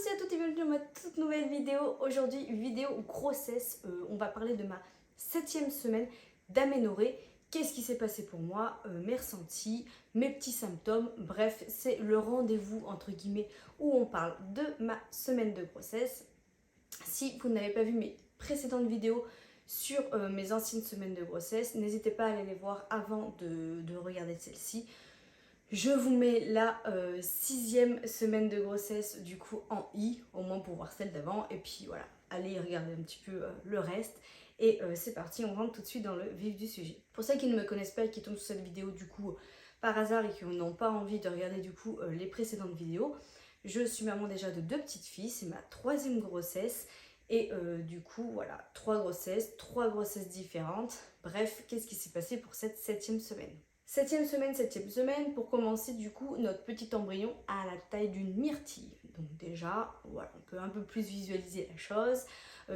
tous et à toutes et bienvenue dans ma toute nouvelle vidéo. Aujourd'hui, vidéo grossesse, on va parler de ma 7e semaine d'aménorrhée. Qu'est-ce qui s'est passé pour moi, mes ressentis, mes petits symptômes, bref, c'est le rendez-vous entre guillemets où on parle de ma semaine de grossesse. Si vous n'avez pas vu mes précédentes vidéos sur mes anciennes semaines de grossesse, n'hésitez pas à aller les voir avant de regarder celle-ci. Je vous mets la 6e semaine de grossesse du coup en i, au moins pour voir celle d'avant. Et puis voilà, allez regarder un petit peu le reste. Et c'est parti, on rentre tout de suite dans le vif du sujet. Pour ceux qui ne me connaissent pas et qui tombent sur cette vidéo du coup par hasard et qui n'ont pas envie de regarder du coup les précédentes vidéos, je suis maman déjà de 2 petites filles, c'est ma 3e grossesse. Et du coup voilà, 3 grossesses différentes. Bref, qu'est-ce qui s'est passé pour cette 7e semaine? Septième semaine, pour commencer du coup, notre petit embryon a la taille d'une myrtille. Donc déjà, voilà, on peut un peu plus visualiser la chose.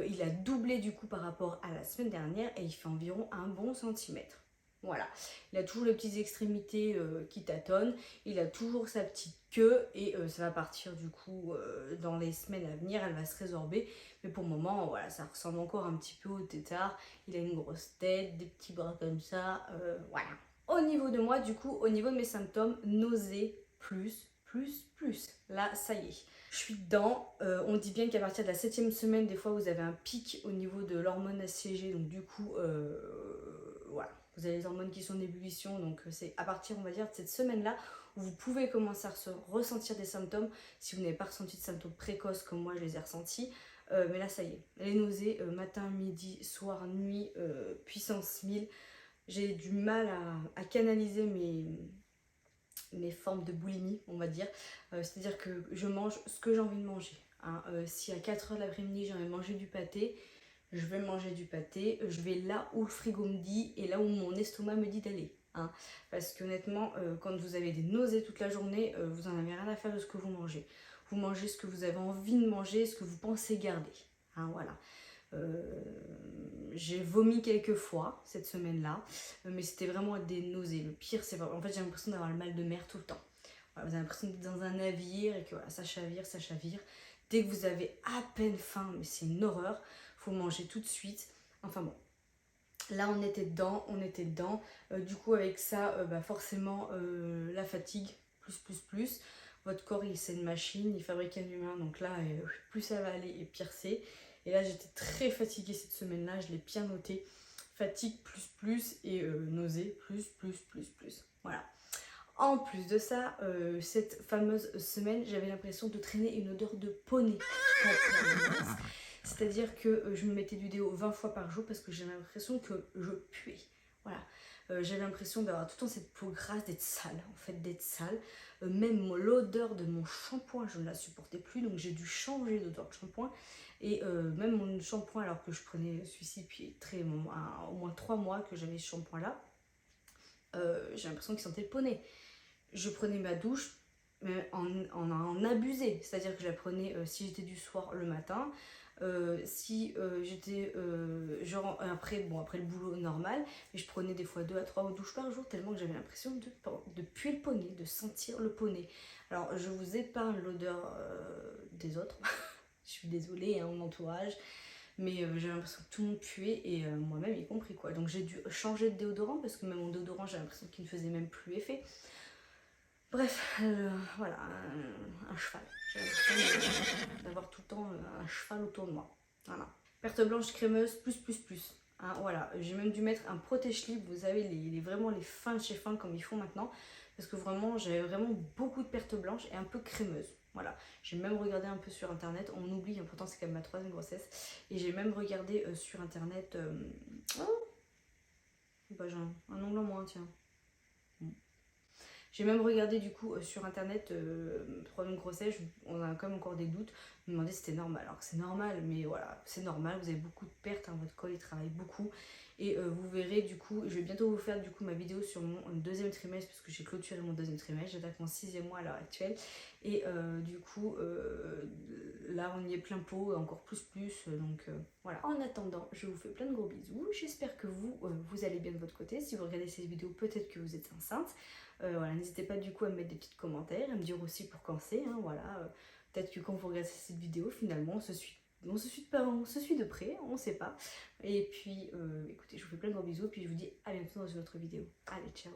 Il a doublé du coup par rapport à la semaine dernière et il fait environ un bon centimètre. Voilà, il a toujours les petites extrémités qui tâtonnent, il a toujours sa petite queue et ça va partir du coup dans les semaines à venir, elle va se résorber. Mais pour le moment, voilà, ça ressemble encore un petit peu au tétard. Il a une grosse tête, des petits bras comme ça, voilà. Au niveau de moi, du coup, au niveau de mes symptômes, nausée, plus. Là, ça y est. Je suis dedans. On dit bien qu'à partir de la 7e semaine, des fois, vous avez un pic au niveau de l'hormone ACG. Donc, du coup, voilà. Vous avez les hormones qui sont en ébullition. Donc, c'est à partir, on va dire, de cette semaine-là où vous pouvez commencer à ressentir des symptômes. Si vous n'avez pas ressenti de symptômes précoces comme moi, je les ai ressentis. Mais là, ça y est. Les nausées, matin, midi, soir, nuit, puissance 1000. J'ai du mal à canaliser mes formes de boulimie, on va dire. C'est-à-dire que je mange ce que j'ai envie de manger. Hein. Si à 4h de l'après-midi j'ai envie de manger du pâté, je vais manger du pâté. Je vais là où le frigo me dit et là où mon estomac me dit d'aller. Hein. Parce qu'honnêtement, quand vous avez des nausées toute la journée, vous n'en avez rien à faire de ce que vous mangez. Vous mangez ce que vous avez envie de manger, ce que vous pensez garder. Hein, voilà. J'ai vomi quelques fois cette semaine-là, mais c'était vraiment des nausées. Le pire, c'est en fait j'ai l'impression d'avoir le mal de mer tout le temps. Voilà, vous avez l'impression d'être dans un navire et que voilà, ça chavire, ça chavire. Dès que vous avez à peine faim, mais c'est une horreur, faut manger tout de suite. Enfin bon, là on était dedans. Du coup avec ça, forcément la fatigue, plus. Votre corps, c'est une machine, il fabrique un humain, donc là, plus ça va aller et pire c'est. Et là, j'étais très fatiguée cette semaine-là, je l'ai bien noté. Fatigue et nausée plus. Voilà. En plus de ça, cette fameuse semaine, j'avais l'impression de traîner une odeur de poney. C'est-à-dire que je me mettais du déo 20 fois par jour parce que j'avais l'impression que je puais. Voilà. J'avais l'impression d'avoir tout le temps cette peau grasse, d'être sale, en fait, d'être sale. Même l'odeur de mon shampoing, je ne la supportais plus, donc j'ai dû changer d'odeur de shampoing. Et même mon shampoing, alors que je prenais celui-ci depuis au moins 3 mois que j'avais ce shampoing-là, j'ai l'impression qu'il sentait le poney. Je prenais ma douche, mais en abusé, c'est-à-dire que je la prenais si j'étais du soir le matin, si j'étais genre après le boulot normal, et je prenais des fois 2 à 3 douches par jour tellement que j'avais l'impression de puer le poney, de sentir le poney. Alors je vous épargne l'odeur des autres, je suis désolée, hein, mon entourage, mais j'avais l'impression que tout le monde puait et moi-même y compris quoi. Donc j'ai dû changer de déodorant parce que même mon déodorant j'ai l'impression qu'il ne faisait même plus effet. Bref, voilà, un cheval. J'ai l'impression d'avoir tout le temps un cheval autour de moi. Voilà. Perte blanche crémeuse, plus. Hein, voilà, j'ai même dû mettre un protège-slip, vous savez, vraiment les fins de chez fin comme ils font maintenant. Parce que vraiment, j'avais vraiment beaucoup de pertes blanches et un peu crémeuses. Voilà, j'ai même regardé un peu sur internet, on oublie, pourtant c'est quand même ma 3e grossesse. Et j'ai même regardé sur internet... Oh bah, j'ai un ongle en moins, tiens. J'ai même regardé du coup sur internet, 3e grossesse, on a quand même encore des doutes, me demander si c'était normal. Alors que c'est normal, mais voilà, c'est normal, vous avez beaucoup de pertes, hein, votre col il travaille beaucoup. Et vous verrez du coup, je vais bientôt vous faire du coup ma vidéo sur mon 2e trimestre, parce que j'ai clôturé mon 2e trimestre, j'attaque mon 6e mois à l'heure actuelle. Et du coup, là on y est plein pot, encore plus, donc voilà. En attendant, je vous fais plein de gros bisous, j'espère que vous allez bien de votre côté. Si vous regardez cette vidéo, peut-être que vous êtes enceinte. Voilà, n'hésitez pas du coup à me mettre des petits commentaires, à me dire aussi pour quand c'est, hein, voilà. Peut-être que quand vous regardez cette vidéo, finalement, on se suit de près, on sait pas. Et puis, écoutez, je vous fais plein de gros bisous, puis je vous dis à bientôt dans une autre vidéo. Allez, ciao!